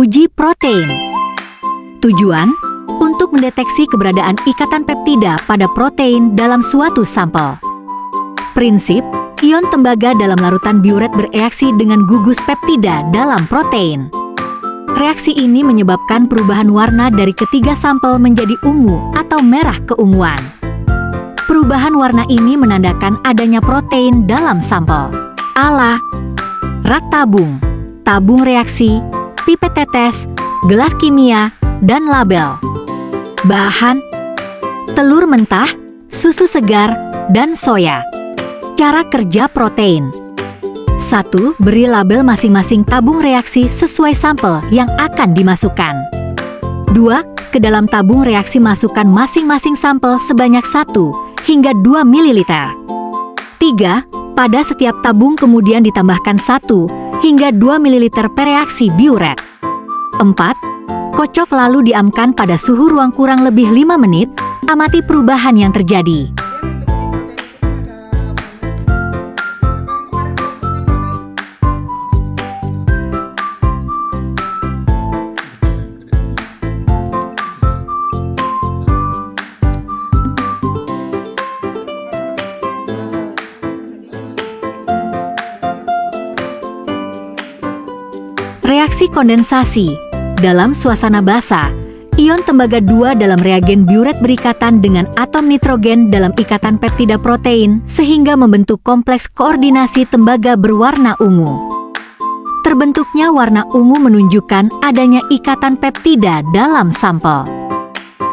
Uji protein. Tujuan untuk mendeteksi keberadaan ikatan peptida pada protein dalam suatu sampel. Prinsip, ion tembaga dalam larutan biuret bereaksi dengan gugus peptida dalam protein. Reaksi ini menyebabkan perubahan warna dari ketiga sampel menjadi ungu atau merah keunguan. Perubahan warna ini menandakan adanya protein dalam sampel. Alat: rak tabung, tabung reaksi, pipet tetes, gelas kimia, dan label. Bahan: telur mentah, susu segar, dan soya. Cara kerja protein. 1. Beri label masing-masing tabung reaksi sesuai sampel yang akan dimasukkan. 2. Ke dalam tabung reaksi masukkan masing-masing sampel sebanyak 1 hingga 2 ml. 3. Pada setiap tabung kemudian ditambahkan 1 hingga 2 ml per reaksi biuret. 4. Kocok lalu diamkan pada suhu ruang kurang lebih 5 menit, amati perubahan yang terjadi. Reaksi kondensasi. Dalam suasana basah, ion tembaga 2 dalam reagen biuret berikatan dengan atom nitrogen dalam ikatan peptida protein sehingga membentuk kompleks koordinasi tembaga berwarna ungu. Terbentuknya warna ungu menunjukkan adanya ikatan peptida dalam sampel.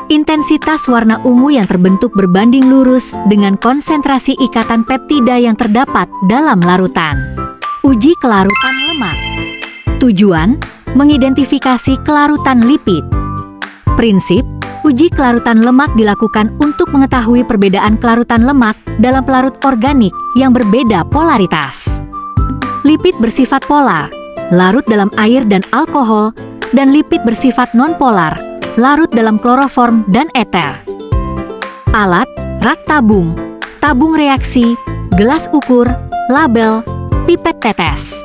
Intensitas warna ungu yang terbentuk berbanding lurus dengan konsentrasi ikatan peptida yang terdapat dalam larutan. Uji kelarutan lemak. Tujuan: mengidentifikasi kelarutan lipid. Prinsip, uji kelarutan lemak dilakukan untuk mengetahui perbedaan kelarutan lemak dalam pelarut organik yang berbeda polaritas. Lipid bersifat polar, larut dalam air dan alkohol, dan lipid bersifat nonpolar, larut dalam kloroform dan eter. Alat: rak tabung, tabung reaksi, gelas ukur, label, pipet tetes.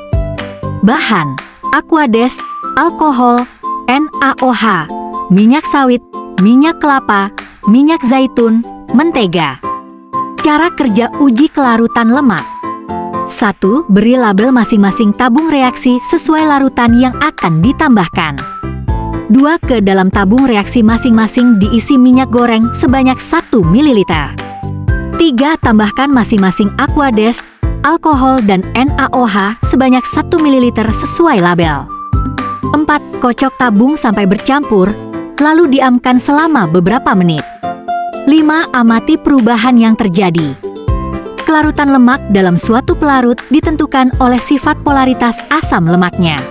Bahan: Aquades, alkohol, NaOH, minyak sawit, minyak kelapa, minyak zaitun, mentega. Cara kerja uji kelarutan lemak. 1. Beri label masing-masing tabung reaksi sesuai larutan yang akan ditambahkan. 2. Ke dalam tabung reaksi masing-masing diisi minyak goreng sebanyak 1 ml. 3. Tambahkan masing-masing Aquades, alkohol, dan NaOH sebanyak 1 ml sesuai label. 4. Kocok tabung sampai bercampur, lalu diamkan selama beberapa menit. 5. Amati perubahan yang terjadi. Kelarutan lemak dalam suatu pelarut ditentukan oleh sifat polaritas asam lemaknya.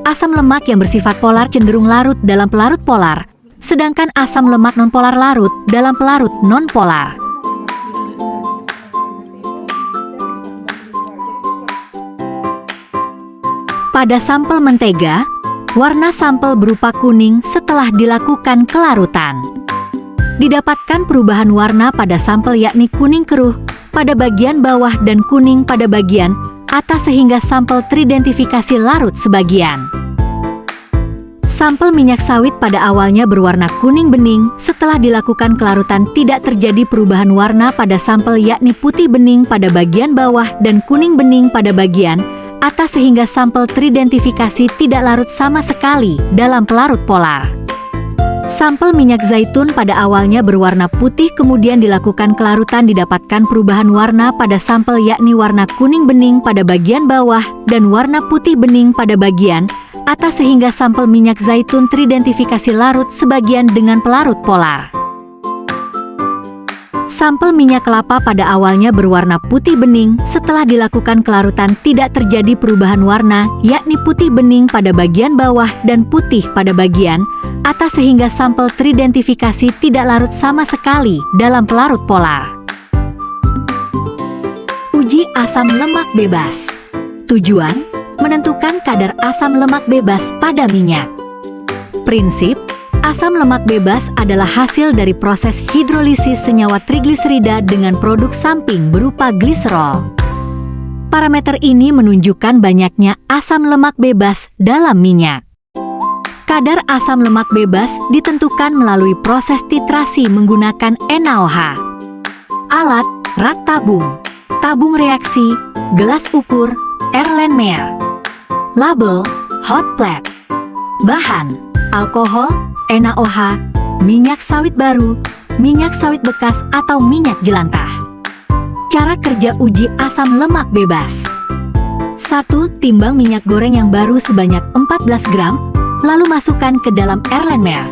Asam lemak yang bersifat polar cenderung larut dalam pelarut polar, sedangkan asam lemak nonpolar larut dalam pelarut nonpolar. Pada sampel mentega, warna sampel berupa kuning setelah dilakukan kelarutan. Didapatkan perubahan warna pada sampel yakni kuning keruh pada bagian bawah dan kuning pada bagian atas sehingga sampel teridentifikasi larut sebagian. Sampel minyak sawit pada awalnya berwarna kuning bening, setelah dilakukan kelarutan tidak terjadi perubahan warna pada sampel yakni putih bening pada bagian bawah dan kuning bening pada bagian atas sehingga sampel teridentifikasi tidak larut sama sekali dalam pelarut polar. Sampel minyak zaitun pada awalnya berwarna putih kemudian dilakukan kelarutan didapatkan perubahan warna pada sampel yakni warna kuning bening pada bagian bawah dan warna putih bening pada bagian atas sehingga sampel minyak zaitun teridentifikasi larut sebagian dengan pelarut polar. Sampel minyak kelapa pada awalnya berwarna putih bening, setelah dilakukan kelarutan tidak terjadi perubahan warna, yakni putih bening pada bagian bawah dan putih pada bagian atas sehingga sampel teridentifikasi tidak larut sama sekali dalam pelarut polar. Uji asam lemak bebas. Tujuan: menentukan kadar asam lemak bebas pada minyak. Prinsip: asam lemak bebas adalah hasil dari proses hidrolisis senyawa trigliserida dengan produk samping berupa gliserol. Parameter ini menunjukkan banyaknya asam lemak bebas dalam minyak. Kadar asam lemak bebas ditentukan melalui proses titrasi menggunakan NaOH. Alat, rak tabung, tabung reaksi, gelas ukur, Erlenmeyer. Label, hot plate. Bahan, alkohol, NaOH, minyak sawit baru, minyak sawit bekas atau minyak jelantah. Cara kerja uji asam lemak bebas. 1. Timbang minyak goreng yang baru sebanyak 14 gram, lalu masukkan ke dalam Erlenmeyer.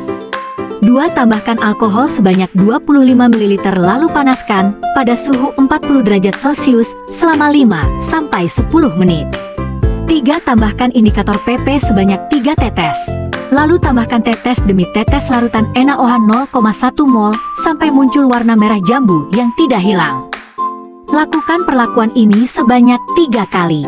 2. Tambahkan alkohol sebanyak 25 ml lalu panaskan pada suhu 40 derajat Celcius selama 5-10 menit. 3. Tambahkan indikator PP sebanyak 3 tetes. Lalu tambahkan tetes demi tetes larutan NaOH 0,1 mol sampai muncul warna merah jambu yang tidak hilang. Lakukan perlakuan ini sebanyak 3 kali.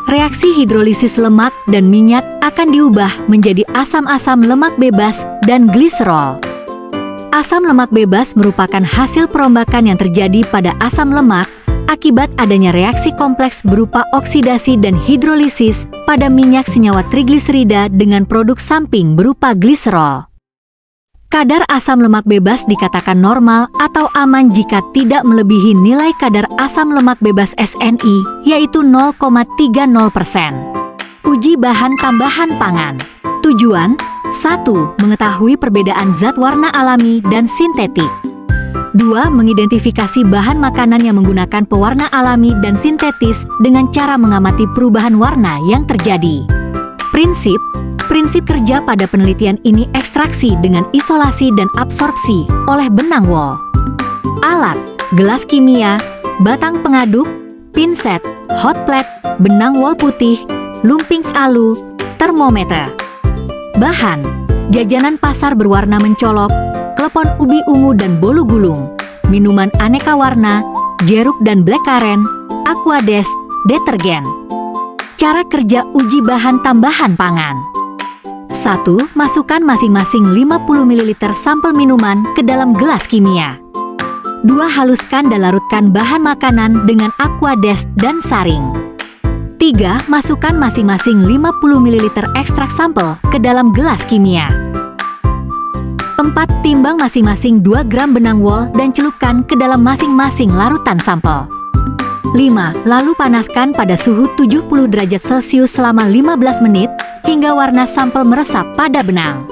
Reaksi hidrolisis lemak dan minyak akan diubah menjadi asam-asam lemak bebas dan gliserol. Asam lemak bebas merupakan hasil perombakan yang terjadi pada asam lemak akibat adanya reaksi kompleks berupa oksidasi dan hidrolisis pada minyak senyawa trigliserida dengan produk samping berupa gliserol. Kadar asam lemak bebas dikatakan normal atau aman jika tidak melebihi nilai kadar asam lemak bebas SNI, yaitu 0,30%. Uji bahan tambahan pangan. Tujuan: 1. Mengetahui perbedaan zat warna alami dan sintetik. 2. Mengidentifikasi bahan makanan yang menggunakan pewarna alami dan sintetis dengan cara mengamati perubahan warna yang terjadi. Prinsip kerja pada penelitian ini ekstraksi dengan isolasi dan absorpsi oleh benang wol. Alat, gelas kimia, batang pengaduk, pinset, hot plate, benang wol putih, lumping alu, termometer. Bahan, jajanan pasar berwarna mencolok, klepon ubi ungu dan bolu gulung, minuman aneka warna, jeruk dan blackcurrant, aquades, detergen. Cara kerja uji bahan tambahan pangan. 1. Masukkan masing-masing 50 ml sampel minuman ke dalam gelas kimia. 2. Haluskan dan larutkan bahan makanan dengan aquades dan saring. 3. Masukkan masing-masing 50 ml ekstrak sampel ke dalam gelas kimia. 4. Timbang masing-masing 2 gram benang wol dan celupkan ke dalam masing-masing larutan sampel. 5. Lalu panaskan pada suhu 70 derajat Celcius selama 15 menit hingga warna sampel meresap pada benang.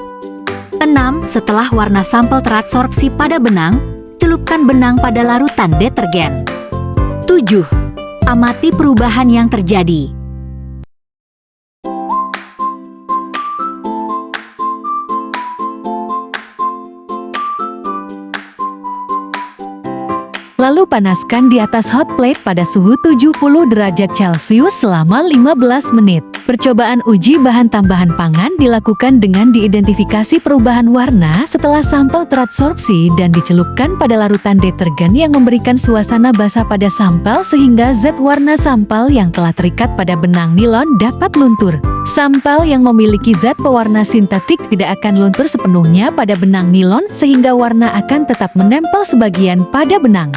6. Setelah warna sampel teradsorpsi pada benang, celupkan benang pada larutan detergen. 7. Amati perubahan yang terjadi. Lalu panaskan di atas hot plate pada suhu 70 derajat Celcius selama 15 menit. Percobaan uji bahan tambahan pangan dilakukan dengan diidentifikasi perubahan warna setelah sampel teradsorpsi dan dicelupkan pada larutan detergen yang memberikan suasana basah pada sampel sehingga zat warna sampel yang telah terikat pada benang nilon dapat luntur. Sampel yang memiliki zat pewarna sintetik tidak akan luntur sepenuhnya pada benang nilon sehingga warna akan tetap menempel sebagian pada benang.